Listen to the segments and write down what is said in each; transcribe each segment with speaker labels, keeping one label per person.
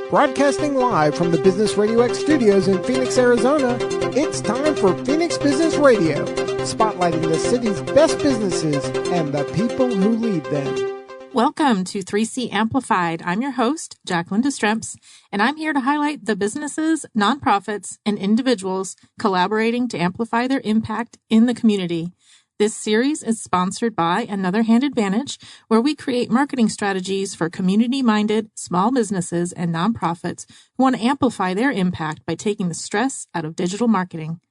Speaker 1: Broadcasting live from the Business Radio X studios in Phoenix, Arizona, it's time for Phoenix Business Radio, spotlighting the city's best businesses and the people who lead them.
Speaker 2: Welcome to 3C Amplified. I'm your host, Jacqueline Destremps, and I'm here to highlight the businesses, nonprofits, and individuals collaborating to amplify their impact in the community. This series is sponsored by Another Hand Advantage, where we create marketing strategies for community-minded small businesses and nonprofits who want to amplify their impact by taking the stress out of digital marketing.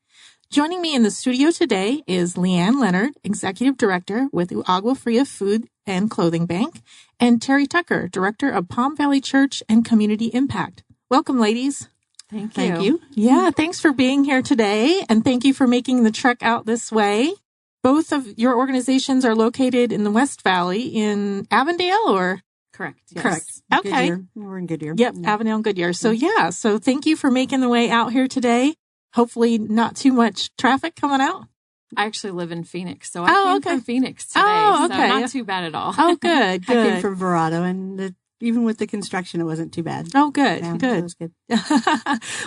Speaker 2: Joining me in the studio today is Leanne Leonard, Executive Director with Agua Fria Food and Clothing Bank, and Tere Tucker, Director of Palm Valley Church and Community Impact. Welcome, ladies.
Speaker 3: Thank you.
Speaker 2: Yeah, thanks for being here today, and thank you for making the trek out this way. Both of your organizations are located in the West Valley in Avondale, or?
Speaker 3: Correct. Yes.
Speaker 2: Correct. Okay.
Speaker 3: Goodyear. We're in Goodyear.
Speaker 2: Yep, Avondale and Goodyear. So thank you for making the way out here today. Hopefully not too much traffic coming out.
Speaker 4: I actually live in Phoenix, so I came from Phoenix today, so not too bad at all.
Speaker 2: Oh, good, good.
Speaker 3: I came from Verado, and even with the construction, it wasn't too bad.
Speaker 2: Oh, good,
Speaker 3: yeah,
Speaker 2: good.
Speaker 3: It was good.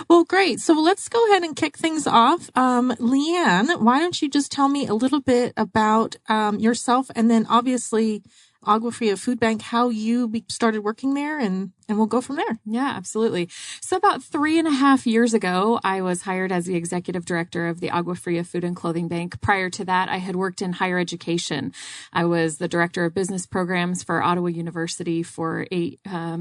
Speaker 2: Well, great. So let's go ahead and kick things off. Leanne, why don't you just tell me a little bit about yourself, and then obviously Agua Fria Food Bank, how you started working there, and we'll go from there.
Speaker 4: Yeah, absolutely. So about 3.5 years ago, I was hired as the executive director of the Agua Fria Food and Clothing Bank. Prior to that, I had worked in higher education. I was the director of business programs for Ottawa University for I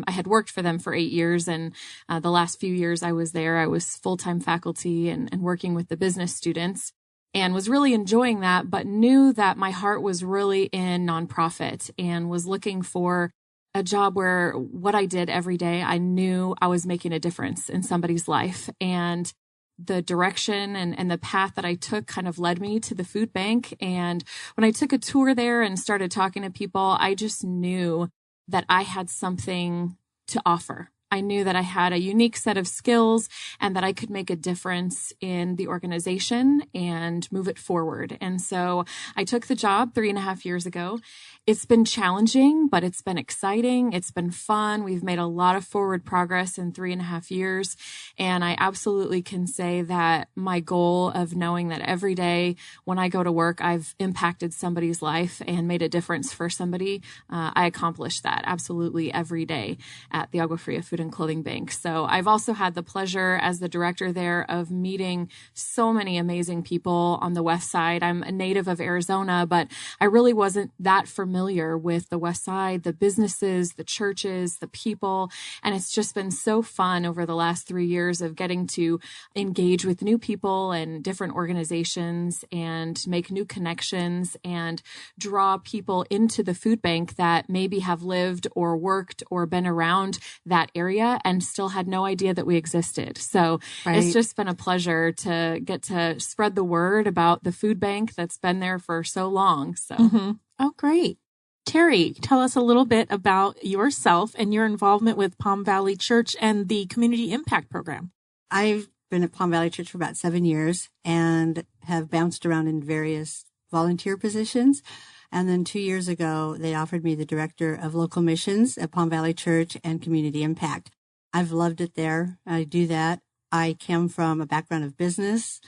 Speaker 4: had worked for them for 8 years, and the last few years I was there, I was full-time faculty and working with the business students, and was really enjoying that, but knew that my heart was really in nonprofit and was looking for a job where what I did every day, I knew I was making a difference in somebody's life. And the direction and the path that I took kind of led me to the food bank. And when I took a tour there and started talking to people, I just knew that I had something to offer. I knew that I had a unique set of skills and that I could make a difference in the organization and move it forward. And so I took the job 3.5 years ago. It's been challenging, but it's been exciting. It's been fun. We've made a lot of forward progress in 3.5 years. And I absolutely can say that my goal of knowing that every day when I go to work, I've impacted somebody's life and made a difference for somebody. I accomplish that absolutely every day at the Agua Fria Food and Clothing Bank. So I've also had the pleasure as the director there of meeting so many amazing people on the West Side. I'm a native of Arizona, but I really wasn't that familiar with the West Side, the businesses, the churches, the people. And it's just been so fun over the last 3 years of getting to engage with new people and different organizations and make new connections and draw people into the food bank that maybe have lived or worked or been around that area and still had no idea that we existed. So It's just been a pleasure to get to spread the word about the food bank that's been there for so long. So.
Speaker 2: Mm-hmm. Oh, great. Tere, tell us a little bit about yourself and your involvement with Palm Valley Church and the Community Impact Program.
Speaker 3: I've been at Palm Valley Church for about 7 years and have bounced around in various volunteer positions. And then 2 years ago, they offered me the director of local missions at Palm Valley Church and Community Impact. I've loved it there. I do that. I came from a background of business.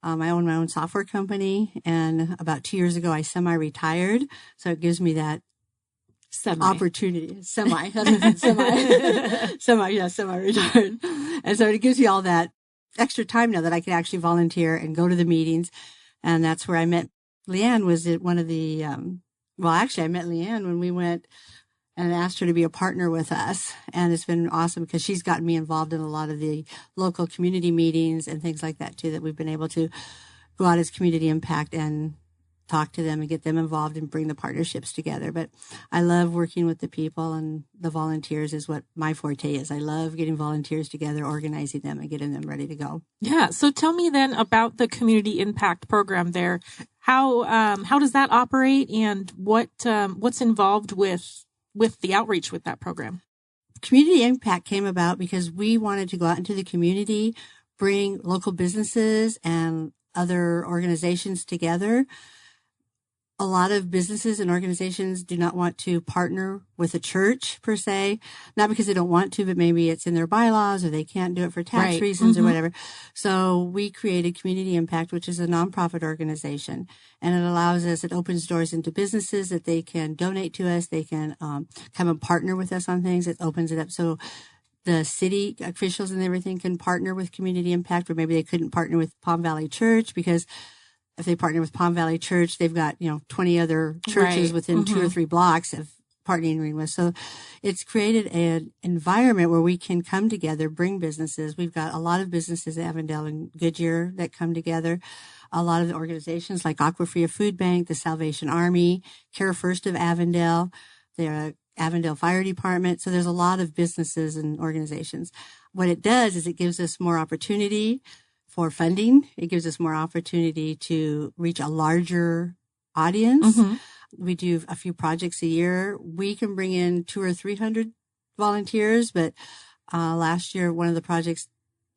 Speaker 3: I own my own software company, and about 2 years ago, I semi-retired. So it gives me that opportunity. Semi-retired. And so it gives me all that extra time now that I can actually volunteer and go to the meetings. And that's where I met Leanne. Was at one of the, I met Leanne when we went and asked her to be a partner with us. And it's been awesome because she's gotten me involved in a lot of the local community meetings and things like that too, that we've been able to go out as community impact and talk to them and get them involved and bring the partnerships together. But I love working with the people, and the volunteers is what my forte is. I love getting volunteers together, organizing them and getting them ready to go.
Speaker 2: Yeah. So tell me then about the Community Impact Program there. How does that operate, and what's involved with the outreach with that program?
Speaker 3: Community Impact came about because we wanted to go out into the community, bring local businesses and other organizations together a lot of businesses and organizations do not want to partner with a church per se, not because they don't want to, but maybe it's in their bylaws or they can't do it for tax reasons or whatever. So we created Community Impact, which is a nonprofit organization, and it opens doors into businesses that they can donate to us. They can come and partner with us on things. It opens it up so the city officials and everything can partner with Community Impact, or maybe they couldn't partner with Palm Valley Church because if they partner with Palm Valley Church, they've got, 20 other churches within 2 or 3 blocks of partnering with. So it's created an environment where we can come together, bring businesses. We've got a lot of businesses at Avondale and Goodyear that come together. A lot of the organizations like Agua Fria Food Bank, the Salvation Army, Care First of Avondale, the Avondale Fire Department. So there's a lot of businesses and organizations. What it does is it gives us more opportunity for funding. It gives us more opportunity to reach a larger audience. We do a few projects a year. We can bring in 200 or 300 volunteers, but last year, one of the projects,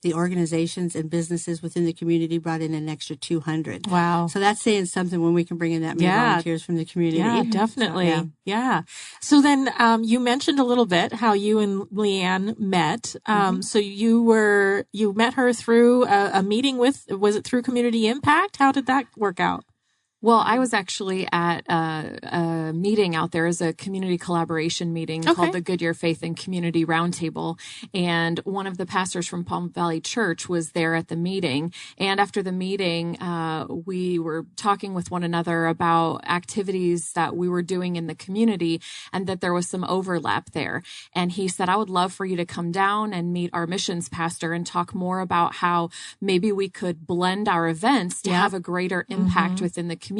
Speaker 3: the organizations and businesses within the community brought in an extra 200.
Speaker 2: Wow.
Speaker 3: So that's saying something when we can bring in that many volunteers from the community.
Speaker 2: Yeah, definitely. So, yeah. So then you mentioned a little bit how you and Leanne met. So you met her through a meeting was it through Community Impact? How did that work out?
Speaker 4: Well, I was actually at a meeting out there as a community collaboration meeting called the Goodyear Faith and Community Roundtable. And one of the pastors from Palm Valley Church was there at the meeting. And after the meeting, we were talking with one another about activities that we were doing in the community and that there was some overlap there. And he said, I would love for you to come down and meet our missions pastor and talk more about how maybe we could blend our events to have a greater impact within the community.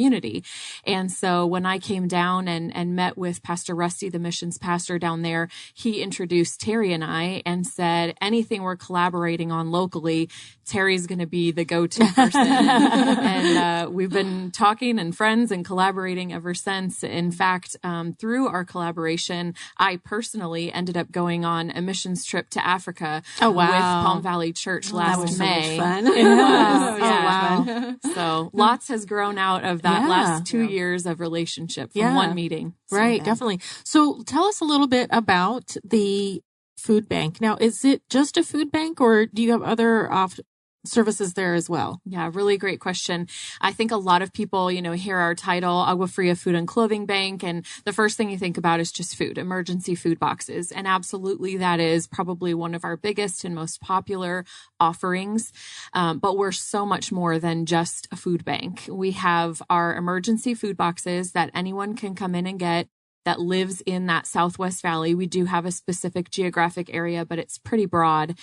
Speaker 4: And so when I came down and met with Pastor Rusty, the missions pastor down there, he introduced Tere and I and said, anything we're collaborating on locally, Tere's going to be the go-to person. And we've been talking and friends and collaborating ever since. In fact, through our collaboration, I personally ended up going on a missions trip to Africa with Palm Valley Church last May.
Speaker 3: That was so much fun.
Speaker 4: It was.
Speaker 3: Wow.
Speaker 4: So lots has grown out of that last 2 years of relationship from one meeting.
Speaker 2: So definitely. So tell us a little bit about the food bank. Now, is it just a food bank or do you have other services there as well?
Speaker 4: Yeah, really great question. I think a lot of people, hear our title, Agua Fria Food and Clothing Bank, and the first thing you think about is just food, emergency food boxes. And absolutely, that is probably one of our biggest and most popular offerings. But we're so much more than just a food bank. We have our emergency food boxes that anyone can come in and get that lives in that Southwest Valley. We do have a specific geographic area, but it's pretty broad.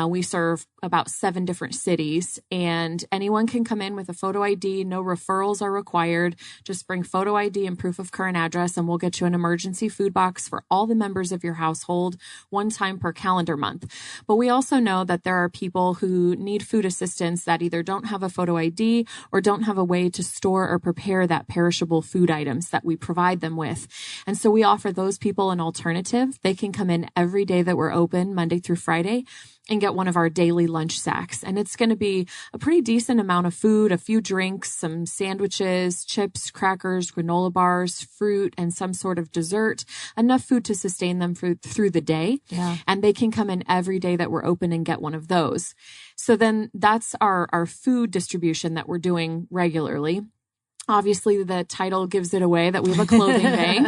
Speaker 4: We serve about 7 different cities, and anyone can come in with a photo ID. No referrals are required. Just bring photo ID and proof of current address, and we'll get you an emergency food box for all the members of your household, one time per calendar month. But we also know that there are people who need food assistance that either don't have a photo ID or don't have a way to store or prepare that perishable food items that we provide them with. And so we offer those people an alternative. They can come in every day that we're open, Monday through Friday, and get one of our daily lunch sacks. And it's going to be a pretty decent amount of food, a few drinks, some sandwiches, chips, crackers, granola bars, fruit, and some sort of dessert, enough food to sustain them through the day. Yeah. And they can come in every day that we're open and get one of those. So then that's our food distribution that we're doing regularly. Obviously, the title gives it away that we have a clothing bank.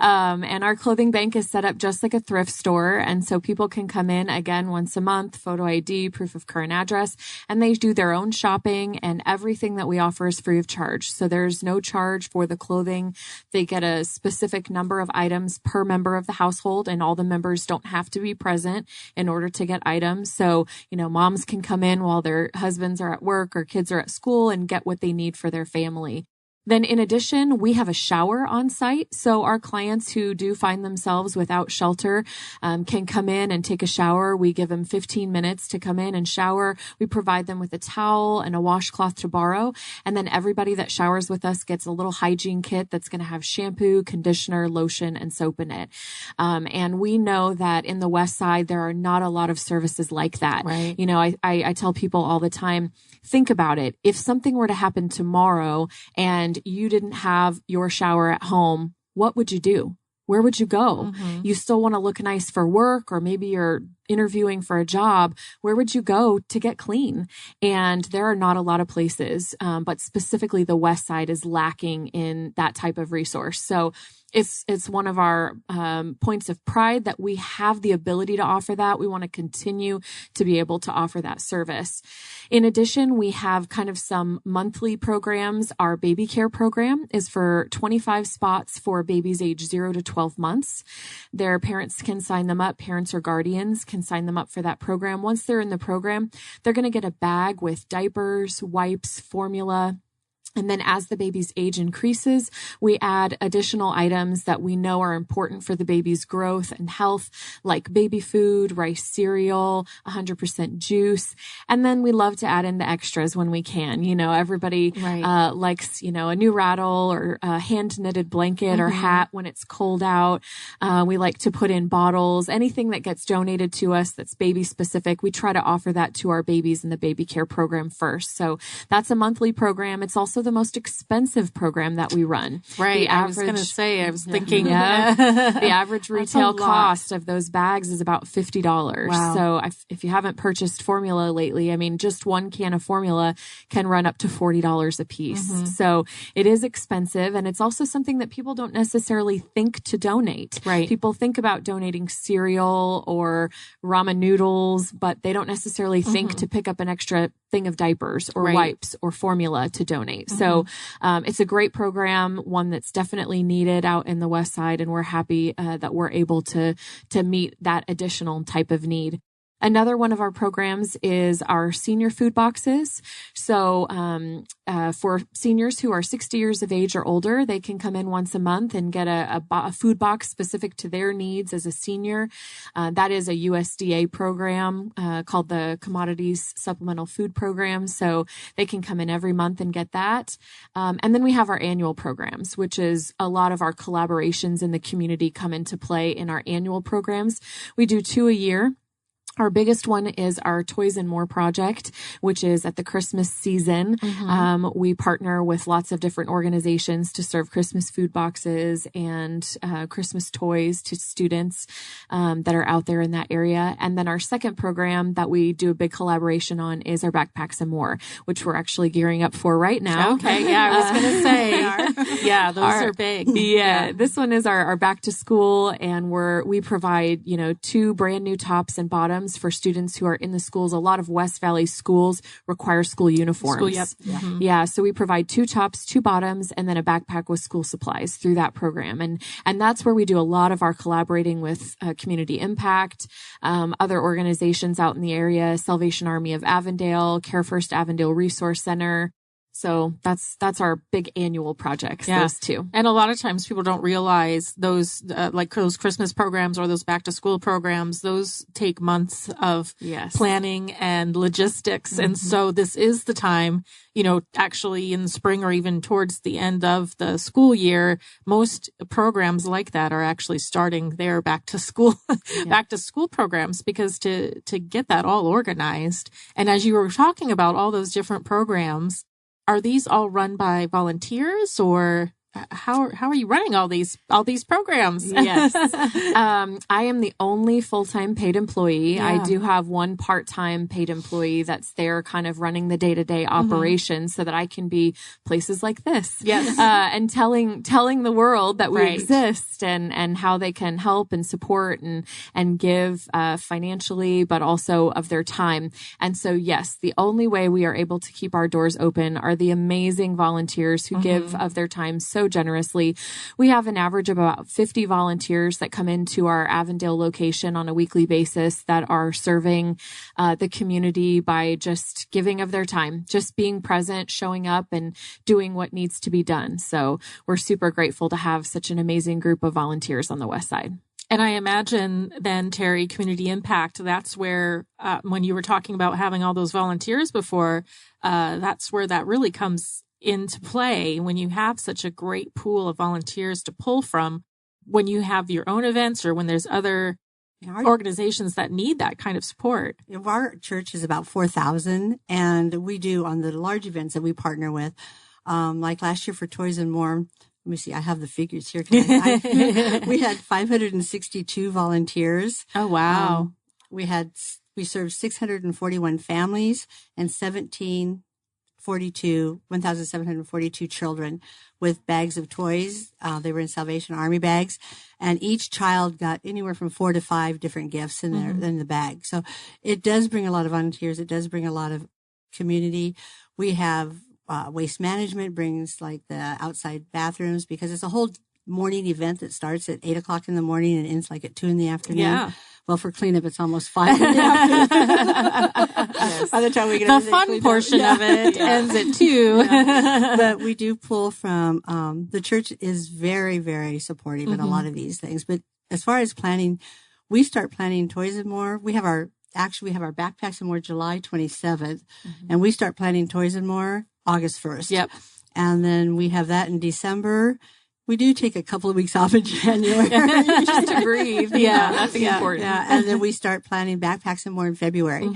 Speaker 4: And our clothing bank is set up just like a thrift store. And so people can come in again once a month, photo ID, proof of current address, and they do their own shopping, and everything that we offer is free of charge. So there's no charge for the clothing. They get a specific number of items per member of the household, and all the members don't have to be present in order to get items. So, moms can come in while their husbands are at work or kids are at school and get what they need for their family. Then in addition, we have a shower on site. So our clients who do find themselves without shelter can come in and take a shower. We give them 15 minutes to come in and shower. We provide them with a towel and a washcloth to borrow. And then everybody that showers with us gets a little hygiene kit that's going to have shampoo, conditioner, lotion, and soap in it. And we know that in the West Side, there are not a lot of services like that.
Speaker 2: Right.
Speaker 4: I tell people all the time, think about it. If something were to happen tomorrow and and you didn't have your shower at home, what would you do? Where would you go? You still want to look nice for work, or maybe you're interviewing for a job. Where would you go to get clean? And there are not a lot of places, but specifically the West Side is lacking in that type of resource. So it's one of our points of pride that we have the ability to offer that. We want to continue to be able to offer that service. In addition, we have kind of some monthly programs. Our baby care program is for 25 spots for babies age 0 to 12 months. Their parents can sign them up. Parents or guardians can sign them up for that program. Once they're in the program, they're going to get a bag with diapers, wipes, formula. And then as the baby's age increases, we add additional items that we know are important for the baby's growth and health, like baby food, rice cereal, 100% juice. And then we love to add in the extras when we can. You know, everybody likes, you know, a new rattle or a hand knitted blanket or hat when it's cold out. We like to put in bottles, anything that gets donated to us that's baby specific. We try to offer that to our babies in the baby care program first. So that's a monthly program. It's also the most expensive program that we run.
Speaker 2: Right. I was going to say, I was thinking, the
Speaker 4: average retail cost of those bags is about $50.
Speaker 3: Wow.
Speaker 4: So if you haven't purchased formula lately, I mean, just one can of formula can run up to $40 a piece. So it is expensive. And it's also something that people don't necessarily think to donate.
Speaker 2: Right.
Speaker 4: People think about donating cereal or ramen noodles, but they don't necessarily think to pick up an extra thing of diapers or wipes or formula to donate. So it's a great program, one that's definitely needed out in the West Side, and we're happy that we're able to meet that additional type of need. Another one of our programs is our senior food boxes. So for seniors who are 60 years of age or older, they can come in once a month and get a food box specific to their needs as a senior. That is a USDA program called the Commodities Supplemental Food Program. So they can come in every month and get that. And then we have our annual programs, which is a lot of our collaborations in the community come into play in our annual programs. We do 2 a year. Our biggest one is our Toys and More project, which is at the Christmas season. We partner with lots of different organizations to serve Christmas food boxes and Christmas toys to students that are out there in that area. And then our second program that we do a big collaboration on is our Backpacks and More, which we're actually gearing up for right now.
Speaker 2: Okay, yeah, I was going to say, yeah, those are big.
Speaker 4: Yeah, this one is our back to school, and we provide 2 brand new tops and bottoms for students who are in the schools. A lot of West Valley schools require school uniforms. Yeah. So we provide 2 tops, 2 bottoms, and then a backpack with school supplies through that program. And that's where we do a lot of our collaborating with Community Impact, other organizations out in the area, Salvation Army of Avondale, Care First Avondale Resource Center. So that's our big annual projects, those 2.
Speaker 2: And a lot of times people don't realize those, like those Christmas programs or those back to school programs, those take months of planning and logistics. And so this is the time, actually in the spring or even towards the end of the school year, most programs like that are actually starting their back to school programs, because to get that all organized. And as you were talking about all those different programs, are these all run by volunteers, or how are you running all these programs?
Speaker 4: Yes. I am the only full-time paid employee.
Speaker 2: Yeah.
Speaker 4: I do have one part-time paid employee that's there kind of running the day-to-day operations so that I can be places like this.
Speaker 2: Yes.
Speaker 4: And telling the world that we exist and how they can help and support and give financially, but also of their time. And so, yes, the only way we are able to keep our doors open are the amazing volunteers who give of their time so generously. We have an average of about 50 volunteers that come into our Avondale location on a weekly basis that are serving the community by just giving of their time, just being present, showing up, and doing what needs to be done. So we're super grateful to have such an amazing group of volunteers on the West Side.
Speaker 2: And I imagine then, Tere, Community Impact, that's where, when you were talking about having all those volunteers before, that's where that really comes into play, when you have such a great pool of volunteers to pull from, when you have your own events or when there's other organizations that need that kind of support.
Speaker 3: Our church is about 4,000, and we do, on the large events that we partner with, Like last year for Toys and More, let me see, I have the figures here. We had 562 volunteers.
Speaker 2: Oh, wow.
Speaker 3: We served 641 families and 1,742 children with bags of toys. They were in Salvation Army bags, and each child got anywhere from 4 to 5 different gifts in the bag. So it does bring a lot of volunteers. It does bring a lot of community. We have waste management brings like the outside bathrooms, because it's a whole morning event that starts at 8:00 in the morning and ends like at 2 in the afternoon.
Speaker 2: Yeah.
Speaker 3: Well, for cleanup, it's almost 5 in the afternoon. Yes. By the time we get
Speaker 2: the fun portion of it ends at 2.
Speaker 3: But we do pull from, the church is very, very supportive in a lot of these things. But as far as planning, we start planning Toys and More. We have our Backpacks and More July 27th, and we start planning Toys and More August 1st.
Speaker 2: Yep.
Speaker 3: And then we have that in December. We do take a couple of weeks off in January.
Speaker 4: Just to breathe. Yeah, that's important.
Speaker 3: Yeah. And then we start planning Backpacks and More in February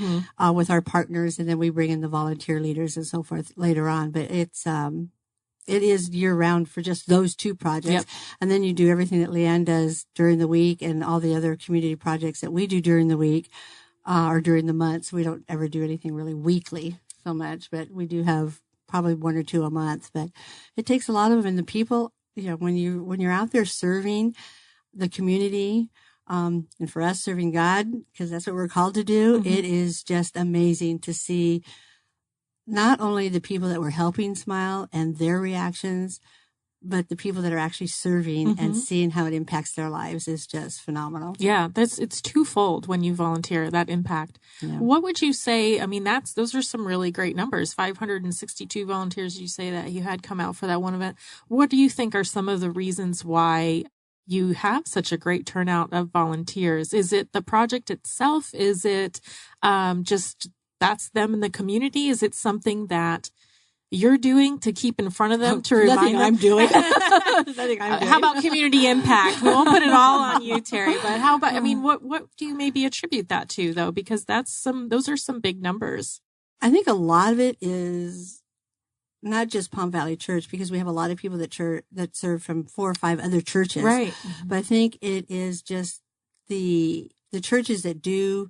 Speaker 3: with our partners, and then we bring in the volunteer leaders and so forth later on. But it is year round for just those 2 projects.
Speaker 2: Yep.
Speaker 3: And then you do everything that Leanne does during the week and all the other community projects that we do during the week or during the months. We don't ever do anything really weekly so much, but we do have probably 1 or 2 a month. But it takes a lot of them, and the people. When you're out there serving the community, and for us serving God, because that's what we're called to do, it is just amazing to see not only the people that we're helping smile and their reactions, but the people that are actually serving and seeing how it impacts their lives is just phenomenal.
Speaker 2: Yeah, it's twofold when you volunteer, that impact. Yeah. What would you say? I mean, those are some really great numbers. 562 volunteers you say that you had come out for that one event. What do you think are some of the reasons why you have such a great turnout of volunteers? Is it the project itself? Is it just that's them in the community? Is it something that you're doing to keep in front of them to remind them?
Speaker 3: I'm doing. Nothing I'm doing.
Speaker 2: How about community impact? We won't put it all on you, Tere, but how about, I mean, what do you maybe attribute that to though? Because those are some big numbers.
Speaker 3: I think a lot of it is not just Palm Valley Church, because we have a lot of people that serve from 4 or 5 other churches.
Speaker 2: Right.
Speaker 3: But I think it is just the churches that do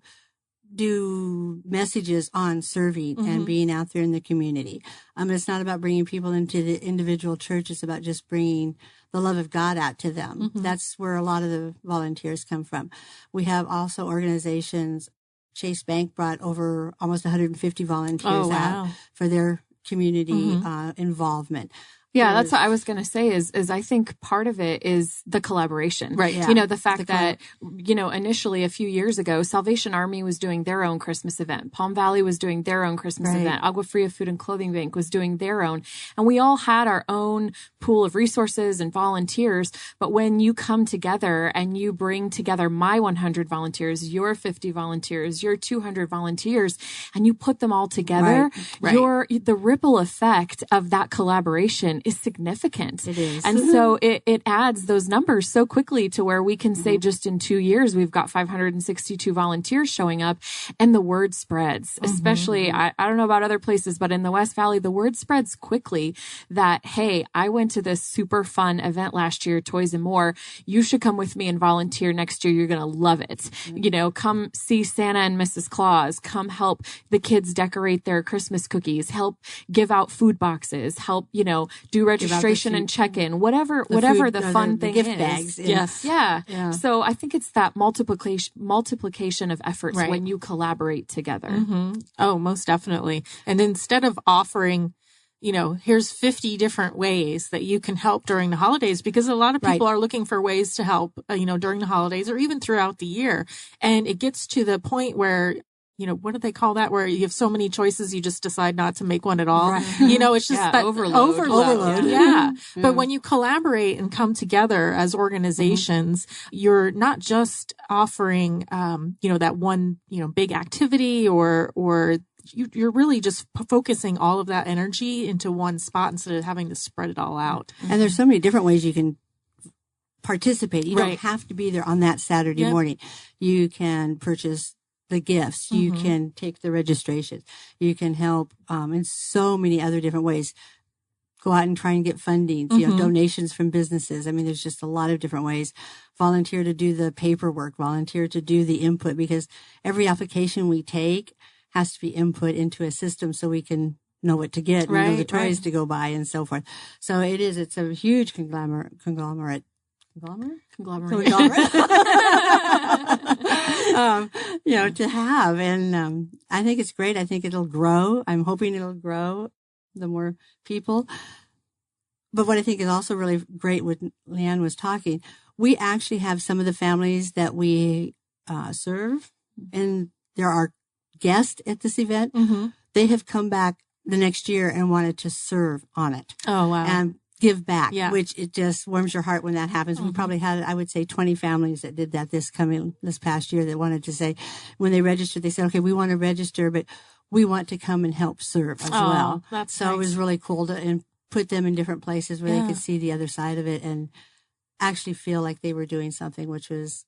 Speaker 3: messages on serving and being out there in the community. It's not about bringing people into the individual church. It's about just bringing the love of God out to them. That's where a lot of the volunteers come from. We have also organizations. Chase Bank brought over almost 150 volunteers out for their community involvement.
Speaker 4: Yeah, that's what I was going to say is I think part of it is the collaboration.
Speaker 2: Right.
Speaker 4: Yeah. The fact that, initially a few years ago, Salvation Army was doing their own Christmas event. Palm Valley was doing their own Christmas event. Agua Fria Food and Clothing Bank was doing their own. And we all had our own pool of resources and volunteers. But when you come together and you bring together my 100 volunteers, your 50 volunteers, your 200 volunteers, and you put them all together, the ripple effect of that collaboration is significant.
Speaker 3: It is.
Speaker 4: And so it adds those numbers so quickly to where we can say just in 2 years, we've got 562 volunteers showing up, and the word spreads, especially, I don't know about other places, but in the West Valley, the word spreads quickly that, hey, I went to this super fun event last year, Toys and More. You should come with me and volunteer next year. You're going to love it. Come see Santa and Mrs. Claus, come help the kids decorate their Christmas cookies, help give out food boxes, help, do registration and check-in, whatever the fun thing
Speaker 3: gift
Speaker 4: is.
Speaker 3: Bags.
Speaker 2: Yes.
Speaker 4: Yeah. So I think it's that multiplication of efforts when you collaborate together.
Speaker 2: Oh, most definitely. And instead of offering, here's 50 different ways that you can help during the holidays, because a lot of people are looking for ways to help, during the holidays or even throughout the year. And it gets to the point where, what do they call that? Where you have so many choices, you just decide not to make one at all. Right. It's just that overload. Yeah. But when you collaborate and come together as organizations, you're not just offering, that one, big activity or you're really just focusing all of that energy into one spot instead of having to spread it all out.
Speaker 3: And there's so many different ways you can participate. You don't have to be there on that Saturday morning. You can purchase the gifts. You can take the registration. You can help in so many other different ways. go out and try and get funding, donations from businesses. I mean, there's just a lot of different ways. Volunteer to do the paperwork, volunteer to do the input, because every application we take has to be input into a system so we can know what to get, and know the toys to go buy and so forth. So it's a huge conglomerate. To have. And I think it's great. I think it'll grow. I'm hoping it'll grow, the more people. But what I think is also really great, when Leanne was talking, we actually have some of the families that we serve, and there are guests at this event. Mm-hmm. They have come back the next year and wanted to serve on it.
Speaker 2: Oh, wow.
Speaker 3: And give back, which it just warms your heart when that happens. Mm-hmm. We probably had, I would say, 20 families that did that this past year, that wanted to say, when they registered, they said, okay, we want to register, but we want to come and help serve as well.
Speaker 2: That's
Speaker 3: nice. It was really cool to put them in different places where they could see the other side of it and actually feel like they were doing something, which was,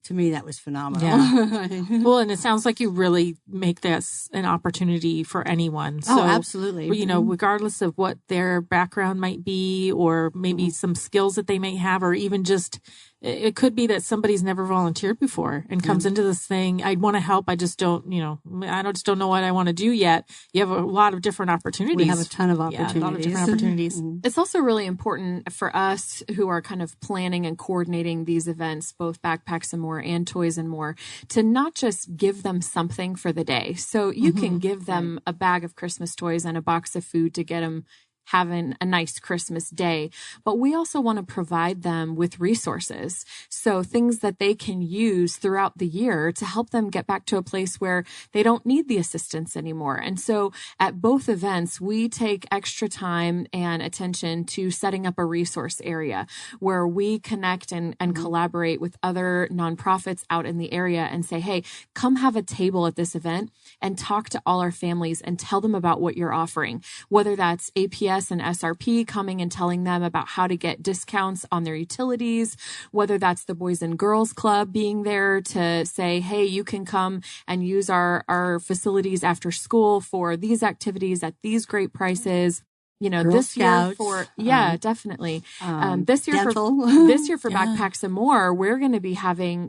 Speaker 3: to me, that was phenomenal.
Speaker 2: Yeah. Well, and it sounds like you really make this an opportunity for anyone. So,
Speaker 3: absolutely.
Speaker 2: Regardless of what their background might be, or maybe some skills that they may have, or even just, it could be that somebody's never volunteered before and comes into this thing. I want to help. I just don't, just don't know what I want to do yet. You have a lot of different opportunities.
Speaker 3: We have a ton of opportunities.
Speaker 2: Yeah, a lot of different opportunities.
Speaker 4: It's also really important for us who are kind of planning and coordinating these events, both Backpacks and More and Toys and More, to not just give them something for the day. So you can give them a bag of Christmas toys and a box of food to get them having a nice Christmas day, but we also want to provide them with resources. So things that they can use throughout the year to help them get back to a place where they don't need the assistance anymore. And so at both events, we take extra time and attention to setting up a resource area where we connect and collaborate with other nonprofits out in the area and say, hey, come have a table at this event and talk to all our families and tell them about what you're offering, whether that's APS and SRP coming and telling them about how to get discounts on their utilities, whether that's the Boys and Girls Club being there to say, hey, you can come and use our facilities after school for these activities at these great prices.
Speaker 3: Girl
Speaker 4: this
Speaker 3: Scouts,
Speaker 4: year definitely. This year for Backpacks and More, we're going to be having,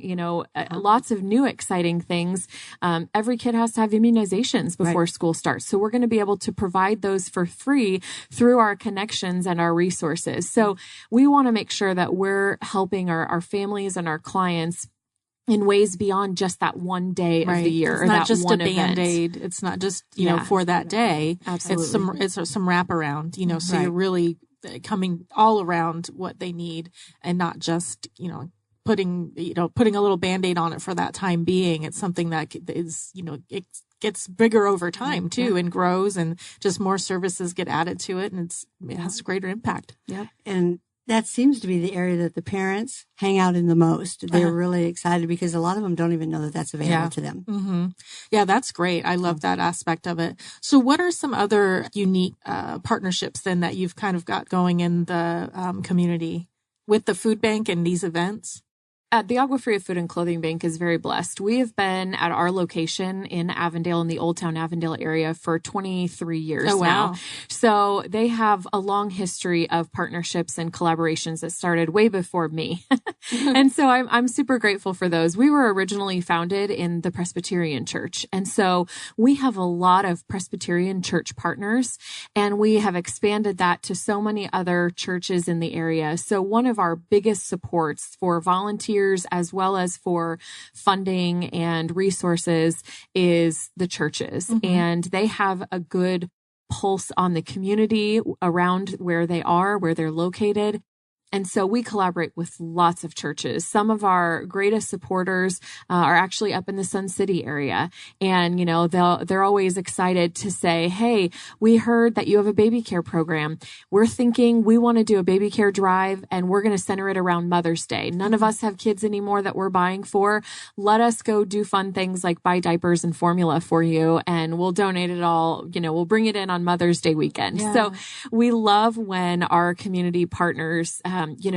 Speaker 4: lots of new exciting things. Every kid has to have immunizations before school starts. So we're going to be able to provide those for free through our connections and our resources. So we want to make sure that we're helping our families and our clients in ways beyond just that one day of the year.
Speaker 2: It's not just a
Speaker 4: Band-Aid.
Speaker 2: Band-Aid. It's not just, for that day.
Speaker 4: Absolutely.
Speaker 2: It's some wraparound, so you're really coming all around what they need, and not just, putting a little Band-Aid on it for that time being. It's something that is, it gets bigger over time too, and grows, and just more services get added to it, and it has a greater impact.
Speaker 3: Yep. And that seems to be the area that the parents hang out in the most. They're really excited because a lot of them don't even know that that's available to them.
Speaker 2: Mm-hmm. Yeah, that's great. I love that aspect of it. So what are some other unique partnerships then that you've kind of got going in the community with the food bank and these events?
Speaker 4: The Agua Fria Food and Clothing Bank is very blessed. We have been at our location in Avondale, in the Old Town Avondale area, for 23 years now. So they have a long history of partnerships and collaborations that started way before me. And so I'm super grateful for those. We were originally founded in the Presbyterian Church. And so we have a lot of Presbyterian church partners, and we have expanded that to so many other churches in the area. So one of our biggest supports for volunteers, as well as for funding and resources, is the churches. Mm-hmm. And they have a good pulse on the community around where they're located. And so we collaborate with lots of churches. Some of our greatest supporters are actually up in the Sun City area. And, they're always excited to say, hey, we heard that you have a baby care program. We're thinking we want to do a baby care drive, and we're going to center it around Mother's Day. None of us have kids anymore that we're buying for. Let us go do fun things like buy diapers and formula for you, and we'll donate it all. We'll bring it in on Mother's Day weekend. Yeah. So we love when our community partners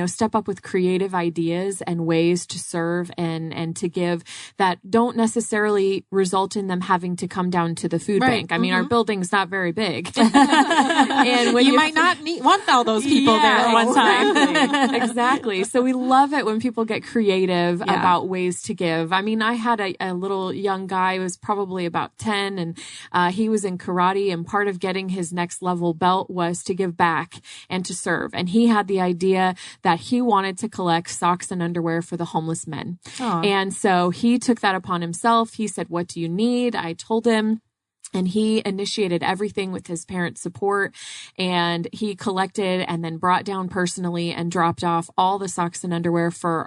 Speaker 4: step up with creative ideas and ways to serve and to give that don't necessarily result in them having to come down to the food bank. I mean, our building's not very big. And when
Speaker 2: you might not want all those people there at one time.
Speaker 4: Exactly. So we love it when people get creative about ways to give. I mean, I had a little young guy who was probably about 10, and he was in karate, and part of getting his next level belt was to give back and to serve. And he had the idea that he wanted to collect socks and underwear for the homeless men. Aww. And so he took that upon himself. He said, "What do you need?" I told him. And he initiated everything with his parents' support, and he collected and then brought down personally and dropped off all the socks and underwear for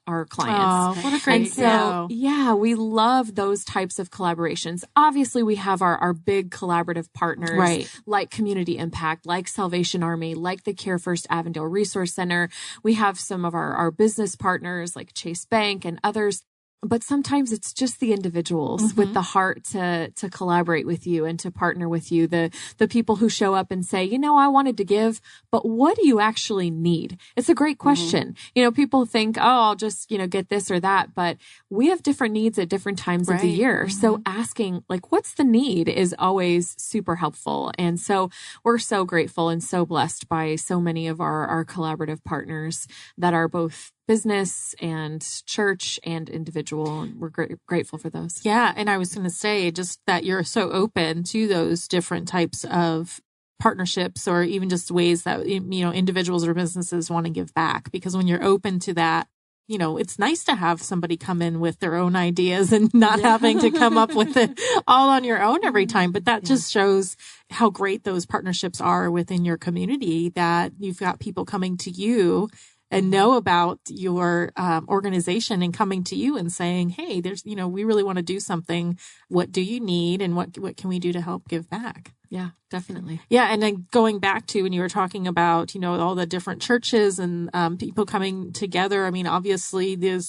Speaker 4: our clients.
Speaker 2: Oh, what a great
Speaker 4: So, we love those types of collaborations. Obviously, we have our big collaborative partners, like Community Impact, like Salvation Army, like the Care First Avondale Resource Center. We have some of our business partners like Chase Bank and others. But sometimes it's just the individuals with the heart to collaborate with you and to partner with you. The people who show up and say, I wanted to give, but what do you actually need? It's a great question. People think, I'll just, get this or that, but we have different needs at different times of the year. So asking what's the need is always super helpful. And so we're so grateful and so blessed by so many of our collaborative partners that are both business and church and individual. And we're grateful for those.
Speaker 2: Yeah. And I was going to say just that you're so open to those different types of partnerships, or even just ways that, individuals or businesses want to give back. Because when you're open to that, it's nice to have somebody come in with their own ideas and not having to come up with it all on your own every time. But that just shows how great those partnerships are within your community, that you've got people coming to you and know about your organization and coming to you and saying, hey, there's, we really want to do something. What do you need? And what can we do to help give back?
Speaker 4: Yeah, definitely.
Speaker 2: Yeah. And then going back to when you were talking about, all the different churches and people coming together. I mean, obviously they're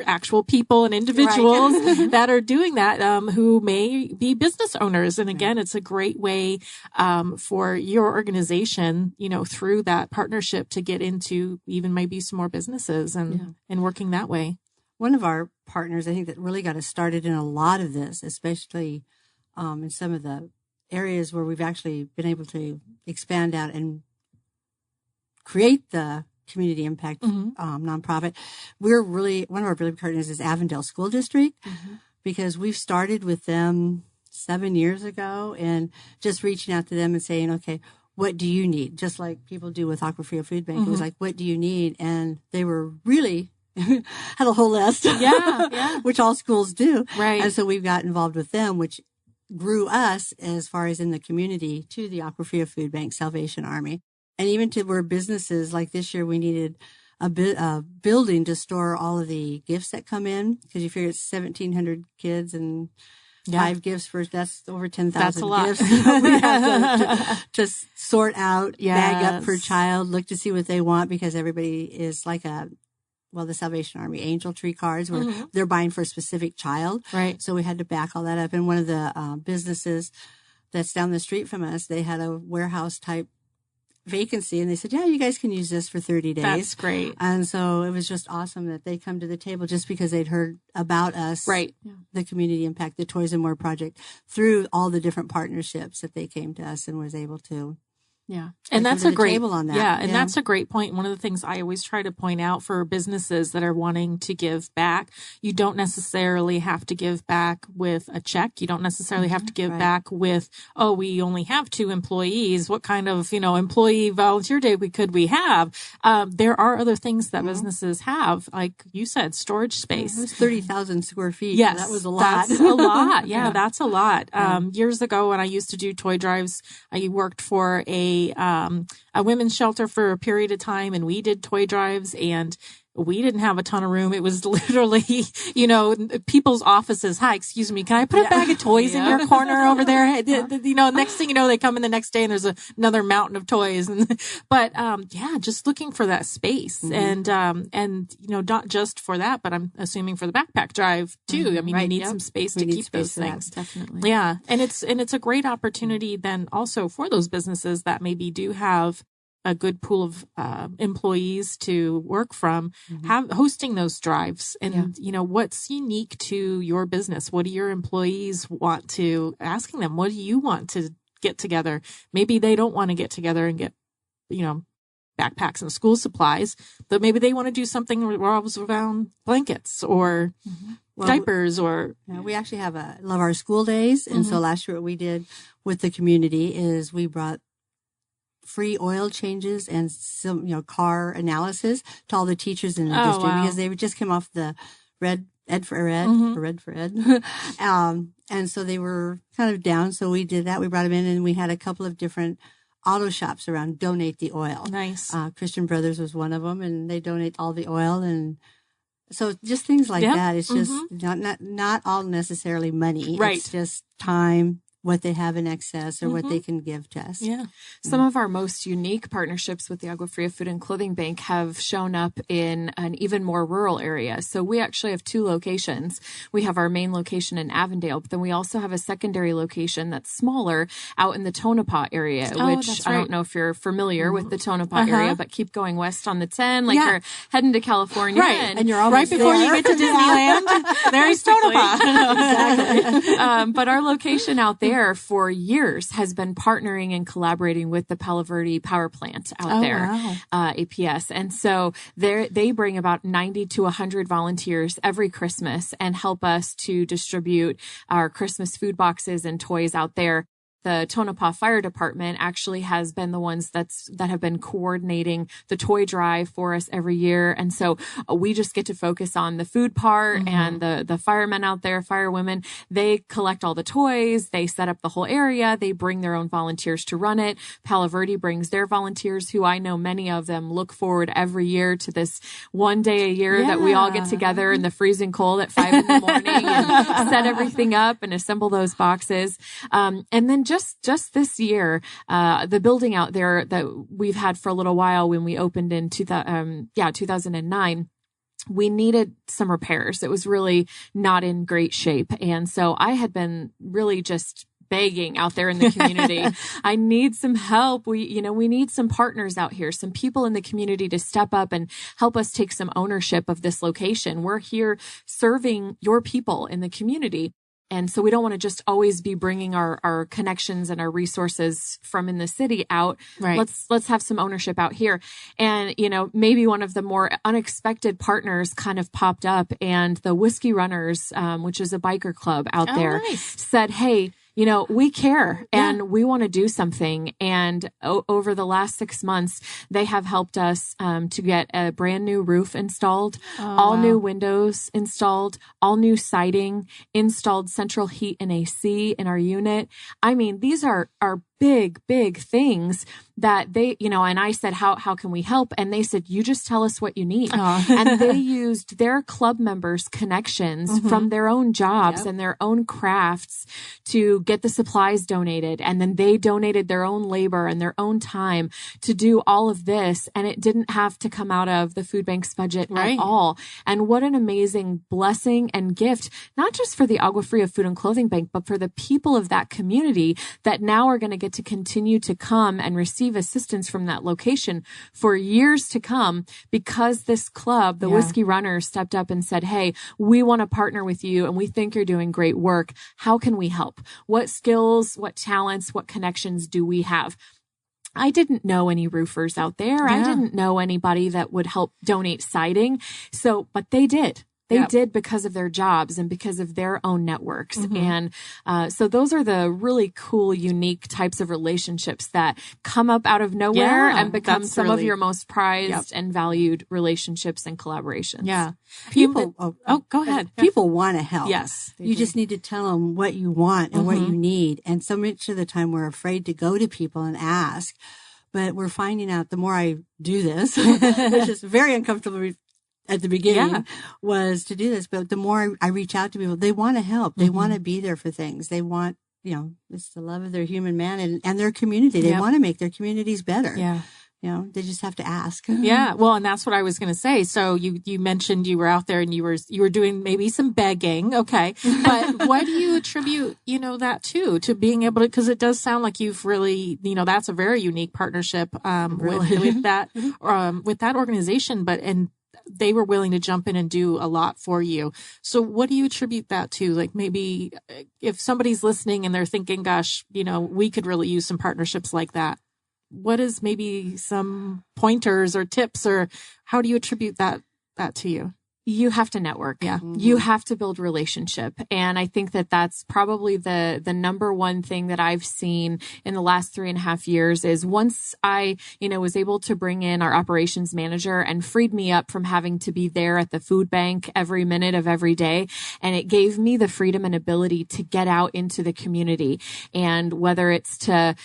Speaker 2: actual people and individuals that are doing that, who may be business owners. And again, it's a great way, for your organization, through that partnership to get into even maybe some more businesses and working that way.
Speaker 3: One of our partners, I think, that really got us started in a lot of this, especially, in some of the areas where we've actually been able to expand out and create the community impact nonprofit. We're really, one of our big partners is Avondale School District, because we've started with them 7 years ago and just reaching out to them and saying, okay, what do you need? Just like people do with Agua Fria Food Bank. It was like, what do you need? And they were really had a whole list, which all schools do.
Speaker 2: Right.
Speaker 3: And so we've got involved with them, which grew us as far as in the community to the Agua Fria Food Bank, Salvation Army, and even to where businesses like this year we needed a building to store all of the gifts that come in, because you figure it's 1,700 kids and 5 gifts for that's over 10,000
Speaker 2: That's a lot.
Speaker 3: gifts. We have to sort out, bag up per child, look to see what they want, because everybody is like the Salvation Army Angel Tree cards where they're buying for a specific child.
Speaker 2: Right.
Speaker 3: So we had to back all that up. And one of the businesses that's down the street from us, they had a warehouse type vacancy, and they said, you guys can use this for 30 days.
Speaker 2: That's great.
Speaker 3: And so it was just awesome that they come to the table just because they'd heard about us, the Community Impact, the Toys and More project, through all the different partnerships that they came to us and was able to.
Speaker 2: Yeah. And that's a great,
Speaker 3: on that.
Speaker 2: Yeah. And that's a great point. One of the things I always try to point out for businesses that are wanting to give back, you don't necessarily have to give back with a check. You don't necessarily have to give back with, we only have 2 employees. What kind of, employee volunteer day could we have? There are other things that businesses have, like you said, storage space.
Speaker 3: It was 30,000 square feet.
Speaker 2: Yes.
Speaker 3: That was a lot.
Speaker 2: That's a lot. Yeah, that's a lot. Years ago when I used to do toy drives, I worked for a women's shelter for a period of time, and we did toy drives, and we didn't have a ton of room. It was literally, people's offices. Hi, excuse me. Can I put a bag of toys in your corner over there? Next thing you know, they come in the next day and there's another mountain of toys. But just looking for that space and not just for that, but I'm assuming for the backpack drive too. I mean, you need some space to keep those things.
Speaker 3: Definitely.
Speaker 2: Yeah. And it's a great opportunity then also for those businesses that maybe do have a good pool of employees to work from, hosting those drives. And, what's unique to your business? What do your employees want to, asking them, what do you want to get together? Maybe they don't want to get together and get, backpacks and school supplies, but maybe they want to do something that revolves around blankets or diapers or.
Speaker 3: We actually love our school days. And so last year what we did with the community is we brought free oil changes and some, car analysis to all the teachers in the district because they would just come off the Ed for Ed. And so they were kind of down. So we did that. We brought them in and we had a couple of different auto shops around donate the oil.
Speaker 2: Nice.
Speaker 3: Christian Brothers was one of them, and they donate all the oil. And so just things like that. It's just not all necessarily money.
Speaker 2: Right.
Speaker 3: It's just time, what they have in excess or what they can give to us.
Speaker 2: Yeah.
Speaker 4: Some of our most unique partnerships with the Agua Fria Food and Clothing Bank have shown up in an even more rural area. So we actually have 2 locations. We have our main location in Avondale, but then we also have a secondary location that's smaller out in the Tonopah area, which I don't know if you're familiar with the Tonopah area, but keep going west on the 10, like you're heading to California.
Speaker 2: Right.
Speaker 3: And you're almost
Speaker 2: right before you get to Disneyland, there's Tonopah.
Speaker 3: Exactly.
Speaker 4: But our location out there for years has been partnering and collaborating with the Palo Verde power plant out there, APS. And so they bring about 90 to 100 volunteers every Christmas and help us to distribute our Christmas food boxes and toys out there. The Tonopah Fire Department actually has been the ones that have been coordinating the toy drive for us every year. And so we just get to focus on the food part and the firemen out there, firewomen, they collect all the toys. They set up the whole area. They bring their own volunteers to run it. Palo Verde brings their volunteers, who I know many of them look forward every year to this one day a year that we all get together in the freezing cold at 5 in the morning and set everything up and assemble those boxes. And then just this year, the building out there that we've had for a little while when we opened in 2009, we needed some repairs. It was really not in great shape. And so I had been really just begging out there in the community. I need some help. We need some partners out here, some people in the community to step up and help us take some ownership of this location. We're here serving your people in the community. And so we don't want to just always be bringing our connections and our resources from in the city out.
Speaker 2: Right.
Speaker 4: Let's have some ownership out here. And, maybe one of the more unexpected partners kind of popped up, and the Whiskey Runners, which is a biker club out there, said, hey, we care and we want to do something. And over the last 6 months, they have helped us to get a brand new roof installed, new windows installed, all new siding, installed central heat and AC in our unit. I mean, these are big things that they, and I said, how can we help? And they said, you just tell us what you need. And they used their club members' connections from their own jobs and their own crafts to get the supplies donated. And then they donated their own labor and their own time to do all of this. And it didn't have to come out of the food bank's budget at all. And what an amazing blessing and gift, not just for the Agua Fria Food and Clothing Bank, but for the people of that community that now are going to get to continue to come and receive assistance from that location for years to come, because this club, the Whiskey Runners, stepped up and said, hey, we want to partner with you and we think you're doing great work. How can we help? What skills, what talents, what connections do we have? I didn't know any roofers out there. I didn't know anybody that would help donate siding. But they did. They did because of their jobs and because of their own networks. And so those are the really cool, unique types of relationships that come up out of nowhere and become some of your most prized and valued relationships and collaborations.
Speaker 2: Yeah.
Speaker 3: People,
Speaker 2: go ahead.
Speaker 3: People want to help.
Speaker 2: Yes.
Speaker 3: You just need to tell them what you want and what you need. And so much of the time we're afraid to go to people and ask. But we're finding out the more I do this, which is very uncomfortable at the beginning, was to do this. But the more I reach out to people, they want to help. They want to be there for things. They want, it's the love of their human man and their community. They want to make their communities better.
Speaker 2: Yeah.
Speaker 3: They just have to ask.
Speaker 2: Yeah. Well, and that's what I was going to say. So you mentioned you were out there and you were doing maybe some begging. Okay. But what do you attribute, that to being able to, because it does sound like you've really, that's a very unique partnership,
Speaker 3: Really?
Speaker 2: with that organization, and they were willing to jump in and do a lot for you. So what do you attribute that to? Like maybe if somebody's listening and they're thinking, gosh, we could really use some partnerships like that. What is maybe some pointers or tips, or how do you attribute that to you?
Speaker 4: You have to network.
Speaker 2: Yeah.
Speaker 4: You have to build relationship. And I think that that's probably the number one thing that I've seen in the last 3.5 years is once I, was able to bring in our operations manager and freed me up from having to be there at the food bank every minute of every day. And it gave me the freedom and ability to get out into the community. And whether it's to,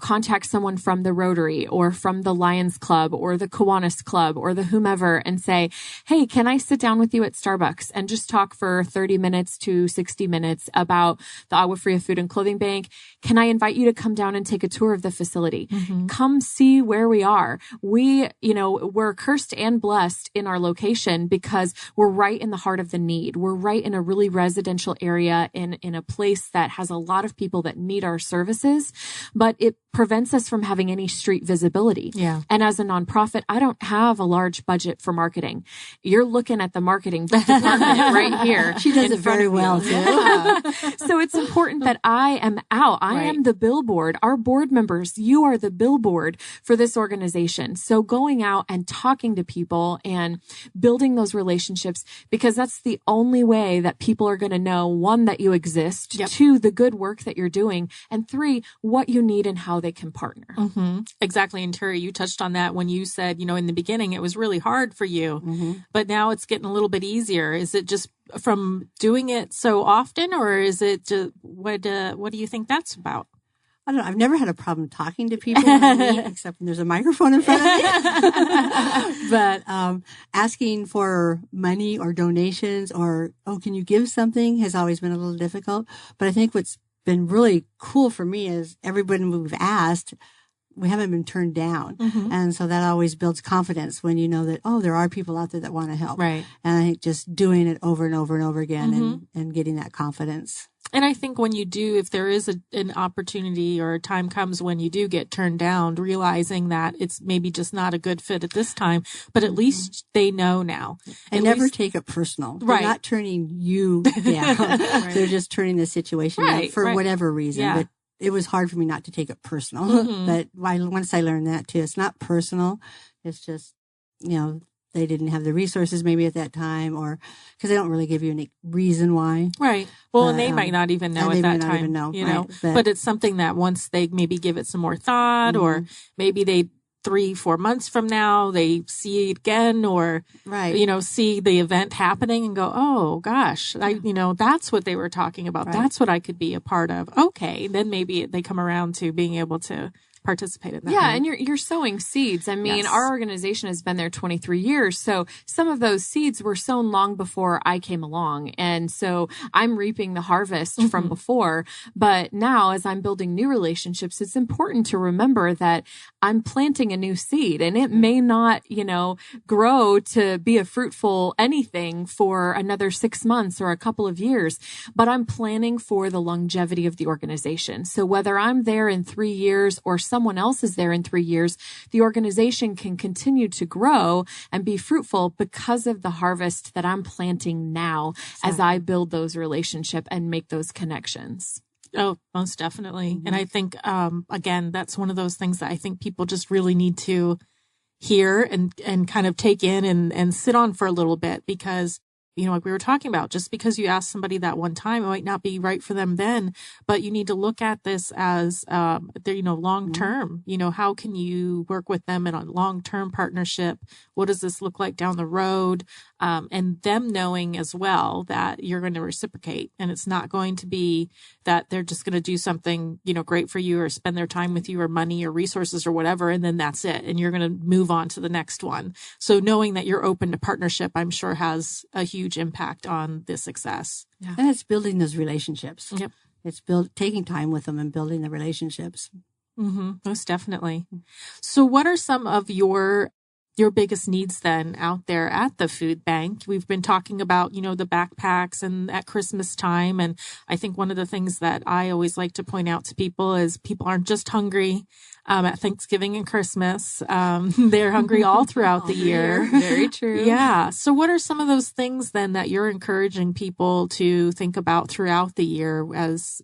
Speaker 4: contact someone from the Rotary or from the Lions Club or the Kiwanis Club or the whomever and say, hey, can I sit down with you at Starbucks and just talk for 30 minutes to 60 minutes about the Agua Fria Food and Clothing Bank? Can I invite you to come down and take a tour of the facility? Mm-hmm. Come see where we are. We're cursed and blessed in our location because we're right in the heart of the need. We're right in a really residential area in a place that has a lot of people that need our services, but it prevents us from having any street visibility. Yeah. And as a nonprofit, I don't have a large budget for marketing. You're looking at the marketing department right here.
Speaker 3: She does it very well too.
Speaker 4: Yeah. So it's important that I am out. I am the billboard. Our board members, you are the billboard for this organization. So going out and talking to people and building those relationships, because that's the only way that people are going to know, one, that you exist, yep. Two, the good work that you're doing, and three, what you need and how they can partner.
Speaker 2: Mm-hmm. Exactly. And Tere, you touched on that when you said, in the beginning, it was really hard for you, mm-hmm. but now it's getting a little bit easier. Is it just from doing it so often, or is it just, what do you think that's about?
Speaker 3: I don't know. I've never had a problem talking to people except when there's a microphone in front of me. But asking for money or donations or, can you give something has always been a little difficult. But I think what's been really cool for me is everybody we've asked, we haven't been turned down. Mm-hmm. And so that always builds confidence when you know that, there are people out there that want to help.
Speaker 2: Right.
Speaker 3: And I think just doing it over and over and over again mm-hmm. and getting that confidence.
Speaker 2: And I think when you do, if there is an opportunity or a time comes when you do get turned down, realizing that it's maybe just not a good fit at this time, but at least they know now.
Speaker 3: And never take it personal. They're not turning you down. Right. They're just turning the situation down for whatever reason. Yeah. But it was hard for me not to take it personal. Mm-hmm. But once I learned that too, it's not personal. It's just, they didn't have the resources maybe at that time, or because they don't really give you any reason why.
Speaker 2: Right. Well, and they might not even know at that time,
Speaker 3: even know,
Speaker 2: but it's something that once they maybe give it some more thought, mm-hmm. or maybe they 3-4 months from now, they see it again, or, see the event happening and go, oh gosh, that's what they were talking about. Right. That's what I could be a part of. Okay. Then maybe they come around to being able to participate in that.
Speaker 4: Yeah, and you're sowing seeds. I mean, our organization has been there 23 years, so some of those seeds were sown long before I came along, and so I'm reaping the harvest mm-hmm. from before. But now, as I'm building new relationships, it's important to remember that I'm planting a new seed, and it may not, grow to be a fruitful anything for another 6 months or a couple of years, but I'm planning for the longevity of the organization. So whether I'm there in 3 years or someone else is there in 3 years, the organization can continue to grow and be fruitful because of the harvest that I'm planting now as I build those relationships and make those connections.
Speaker 2: Oh, most definitely. Mm-hmm. And I think, again, that's one of those things that I think people just really need to hear and kind of take in and sit on for a little bit, because like we were talking about, just because you ask somebody that one time, it might not be right for them then, but you need to look at this as, long term. Mm-hmm. How can you work with them in a long-term partnership? What does this look like down the road? And them knowing as well that you're going to reciprocate, and it's not going to be that they're just going to do something, great for you or spend their time with you or money or resources or whatever, and then that's it. And you're going to move on to the next one. So knowing that you're open to partnership, I'm sure has a huge impact on the success.
Speaker 3: Yeah. And it's building those relationships.
Speaker 2: Yep.
Speaker 3: It's taking time with them and building the relationships.
Speaker 2: Most definitely. So what are some of your biggest needs then out there at the food bank? We've been talking about, the backpacks and at Christmas time. And I think one of the things that I always like to point out to people is people aren't just hungry at Thanksgiving and Christmas. They're hungry all throughout the year.
Speaker 4: Very true.
Speaker 2: Yeah. So what are some of those things then that you're encouraging people to think about throughout the year as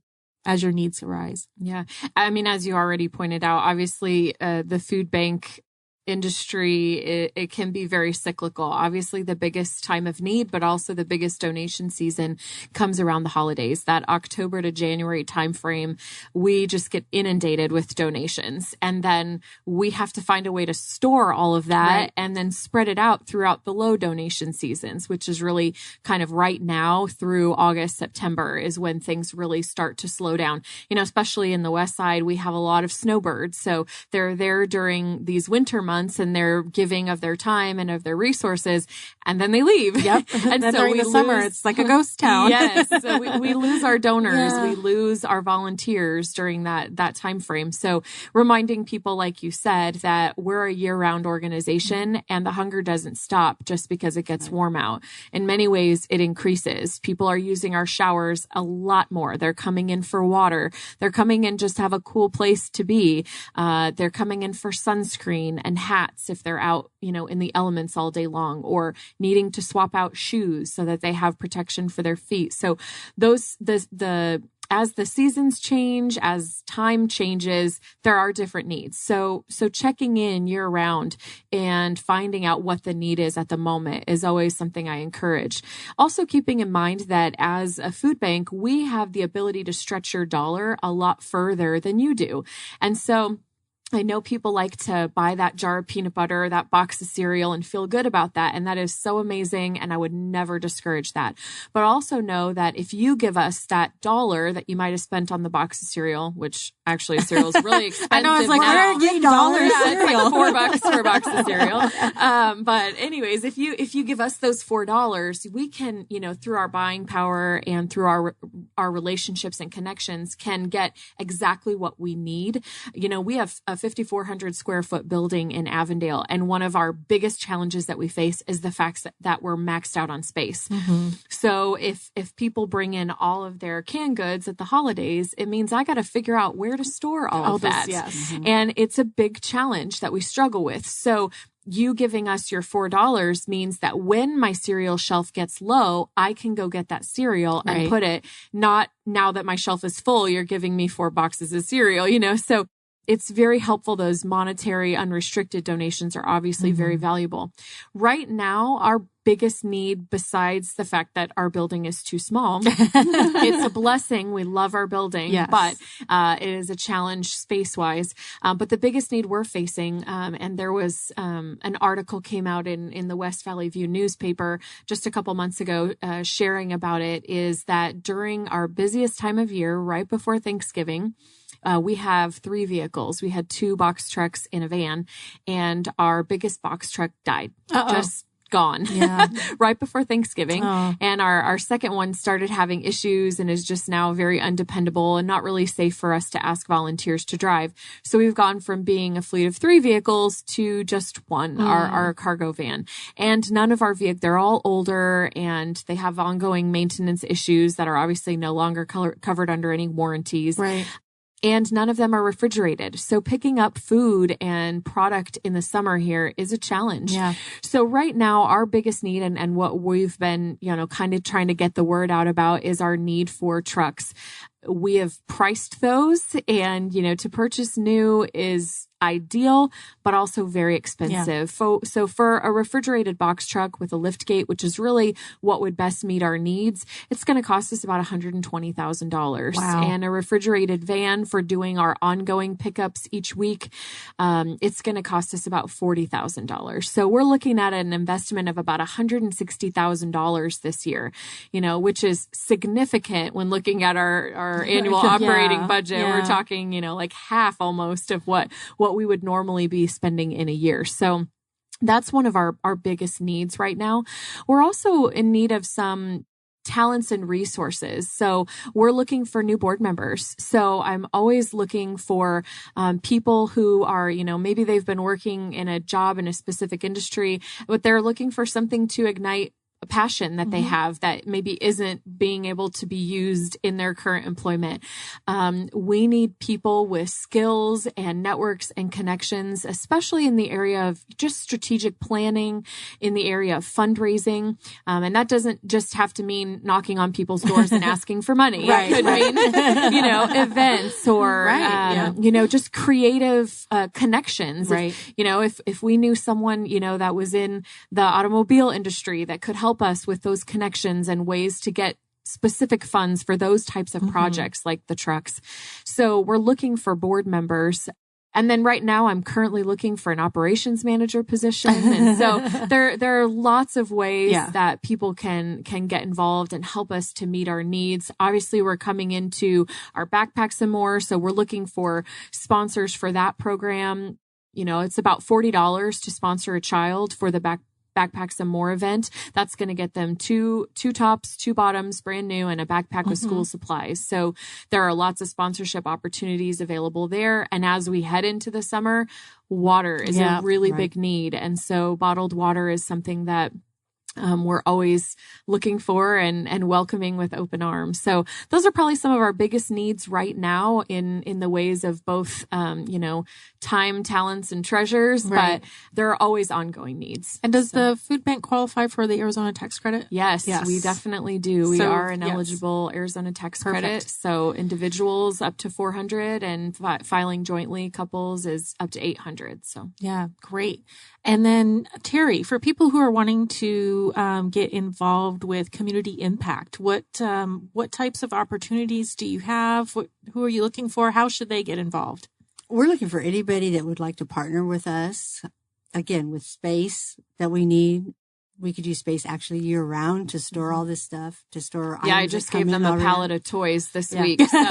Speaker 2: your needs arise?
Speaker 4: Yeah. I mean, as you already pointed out, obviously the food bank industry, it can be very cyclical. Obviously, the biggest time of need, but also the biggest donation season comes around the holidays. That October to January timeframe, we just get inundated with donations. And then we have to find a way to store all of that and then spread it out throughout the low donation seasons, which is really kind of right now through August, September is when things really start to slow down. Especially in the West Side, we have a lot of snowbirds. So they're there during these winter months and they're giving of their time and of their resources, and then they leave.
Speaker 2: Yep. And so during the summer, it's like a ghost town.
Speaker 4: Yes. So we lose our donors. Yeah. We lose our volunteers during that time frame. So reminding people, like you said, that we're a year-round organization and the hunger doesn't stop just because it gets warm out. In many ways, it increases. People are using our showers a lot more. They're coming in for water. They're coming in just to have a cool place to be. They're coming in for sunscreen and hats if they're out, in the elements all day long, or needing to swap out shoes so that they have protection for their feet. So as the seasons change, as time changes, there are different needs. So checking in year round and finding out what the need is at the moment is always something I encourage. Also keeping in mind that as a food bank, we have the ability to stretch your dollar a lot further than you do. And so I know people like to buy that jar of peanut butter, that box of cereal, and feel good about that. And that is so amazing. And I would never discourage that. But also know that if you give us that dollar that you might have spent on the box of cereal, which actually cereal is really expensive.
Speaker 2: I know, it's like, where are $8?
Speaker 4: Yeah, it's like $4 for a box of cereal. But anyways, if you give us those $4, we can, through our buying power and through our relationships and connections, can get exactly what we need. We have a 5,400 square foot building in Avondale. And one of our biggest challenges that we face is the fact that we're maxed out on space. Mm-hmm. So if people bring in all of their canned goods at the holidays, it means I got to figure out where to store all of that.
Speaker 2: Yes. Mm-hmm.
Speaker 4: And it's a big challenge that we struggle with. So you giving us your $4 means that when my cereal shelf gets low, I can go get that cereal and put it, not now that my shelf is full, you're giving me 4 boxes of cereal, so it's very helpful. Those monetary unrestricted donations are obviously very valuable. Right now, our biggest need, besides the fact that our building is too small, it's a blessing. We love our building, but it is a challenge space-wise. But the biggest need we're facing, and there was an article came out in the West Valley View newspaper just a couple months ago sharing about it, is that during our busiest time of year, right before Thanksgiving, we have 3 vehicles. We had 2 box trucks in a van, and our biggest box truck died. Just gone right before Thanksgiving. And our second one started having issues and is just now very undependable and not really safe for us to ask volunteers to drive. So we've gone from being a fleet of 3 vehicles to just one, our cargo van. And none of our vehicles, they're all older and they have ongoing maintenance issues that are obviously no longer covered under any warranties.
Speaker 2: Right.
Speaker 4: And none of them are refrigerated. So picking up food and product in the summer here is a challenge.
Speaker 2: Yeah.
Speaker 4: So right now, our biggest need and what we've been, kind of trying to get the word out about is our need for trucks. We have priced those, and, to purchase new is ideal, but also very expensive. Yeah. So for a refrigerated box truck with a lift gate, which is really what would best meet our needs, it's going to cost us about $120,000.
Speaker 2: Wow.
Speaker 4: And a refrigerated van for doing our ongoing pickups each week, it's going to cost us about $40,000. So we're looking at an investment of about $160,000 this year, which is significant when looking at our annual operating budget.
Speaker 2: Yeah.
Speaker 4: We're talking, like half almost of what we would normally be spending in a year. So that's one of our biggest needs right now. We're also in need of some talents and resources. So we're looking for new board members. So I'm always looking for people who are, maybe they've been working in a job in a specific industry, but they're looking for something to ignite a passion that they have that maybe isn't being able to be used in their current employment. We need people with skills and networks and connections, especially in the area of just strategic planning, in the area of fundraising. And that doesn't just have to mean knocking on people's doors and asking for money.
Speaker 2: Right,
Speaker 4: It could mean, events or, just creative connections.
Speaker 2: Right.
Speaker 4: If we knew someone, that was in the automobile industry that could help us with those connections and ways to get specific funds for those types of projects like the trucks. So we're looking for board members. And then right now I'm currently looking for an operations manager position. And so there are lots of ways that people can get involved and help us to meet our needs. Obviously we're coming into our Backpack Some More. So we're looking for sponsors for that program. It's about $40 to sponsor a child for the Backpack Some More event. That's going to get them two tops, 2 bottoms, brand new, and a backpack with school supplies. So there are lots of sponsorship opportunities available there. And as we head into the summer, water is a really big need. And so bottled water is something that we're always looking for and welcoming with open arms. So those are probably some of our biggest needs right now in the ways of both, time, talents, and treasures, but there are always ongoing needs.
Speaker 2: And does the food bank qualify for the Arizona tax credit?
Speaker 4: Yes, we definitely do. We are an eligible Arizona tax credit. So individuals up to 400 and filing jointly couples is up to 800. So
Speaker 2: yeah, great. And then Tere, for people who are wanting to get involved with community impact, what types of opportunities do you have? Who are you looking for? How should they get involved?
Speaker 3: We're looking for anybody that would like to partner with us, again, with space that we need. We could use space actually year round to store all this stuff, to store items.
Speaker 4: Yeah, I just gave them a pallet of toys this week.
Speaker 2: So.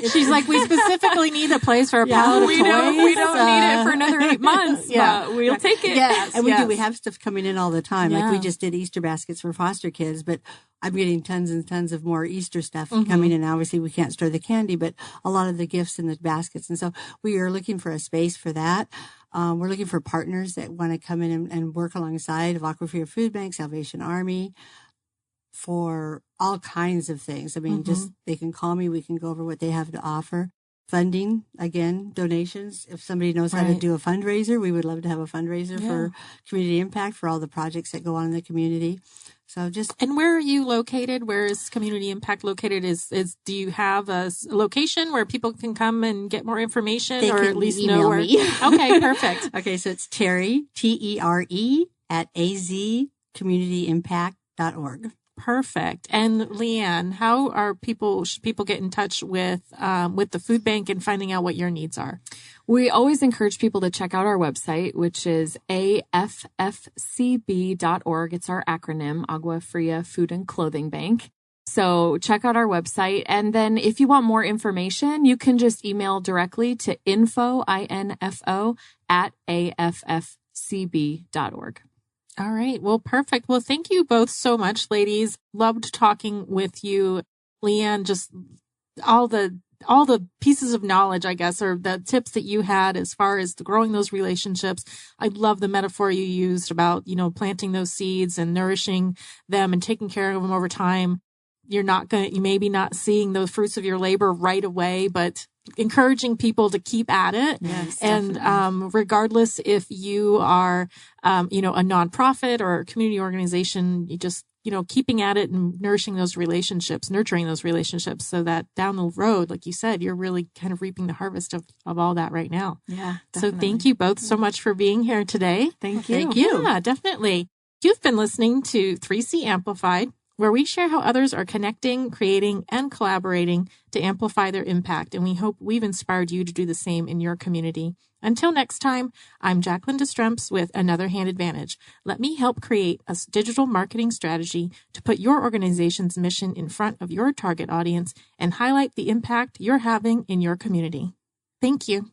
Speaker 2: She's like, we specifically need a place for a pallet of toys.
Speaker 4: We don't need it for another 8 months, but we'll take it.
Speaker 3: Yes, and we have stuff coming in all the time. Like we just did Easter baskets for foster kids, but I'm getting tons and tons of more Easter stuff coming in. Obviously, we can't store the candy, but a lot of the gifts in the baskets. And so we are looking for a space for that. We're looking for partners that want to come in and work alongside of Agua Fria Food Bank, Salvation Army, for all kinds of things. I mean, just they can call me. We can go over what they have to offer. Funding, again, donations. If somebody knows how to do a fundraiser, we would love to have a fundraiser for community impact for all the projects that go on in the community. So
Speaker 2: and where are you located? Where is Community Impact located? Do you have a location where people can come and get more information,
Speaker 3: they
Speaker 2: or
Speaker 3: can
Speaker 2: at least
Speaker 3: email
Speaker 2: know where?
Speaker 3: Me.
Speaker 2: Okay, perfect.
Speaker 3: Okay, so it's Tere, Tere at azcommunityimpact.org.
Speaker 2: Perfect. And Leanne, should people get in touch with the food bank and finding out what your needs are?
Speaker 4: We always encourage people to check out our website, which is AFFCB.org. It's our acronym, Agua Fria Food and Clothing Bank. So check out our website. And then if you want more information, you can just email directly to info, INFO, at AFFCB.org.
Speaker 2: All right. Well, perfect. Well, thank you both so much, ladies. Loved talking with you. Leanne, just all the pieces of knowledge, I guess, or the tips that you had as far as growing those relationships. I love the metaphor you used about, planting those seeds and nourishing them and taking care of them over time. You may be not seeing those fruits of your labor right away, but encouraging people to keep at it.
Speaker 3: Yes,
Speaker 2: and regardless if you are, a nonprofit or a community organization, you just, keeping at it and nurturing those relationships so that down the road, like you said, you're really kind of reaping the harvest of all that right now.
Speaker 4: Yeah.
Speaker 2: Definitely. So thank you both so much for being here today.
Speaker 3: Thank you.
Speaker 2: Thank you. Yeah, definitely. You've been listening to 3C Amplified, where we share how others are connecting, creating, and collaborating to amplify their impact. And we hope we've inspired you to do the same in your community. Until next time, I'm Jacqueline Destremps with Another Hand Advantage. Let me help create a digital marketing strategy to put your organization's mission in front of your target audience and highlight the impact you're having in your community. Thank you.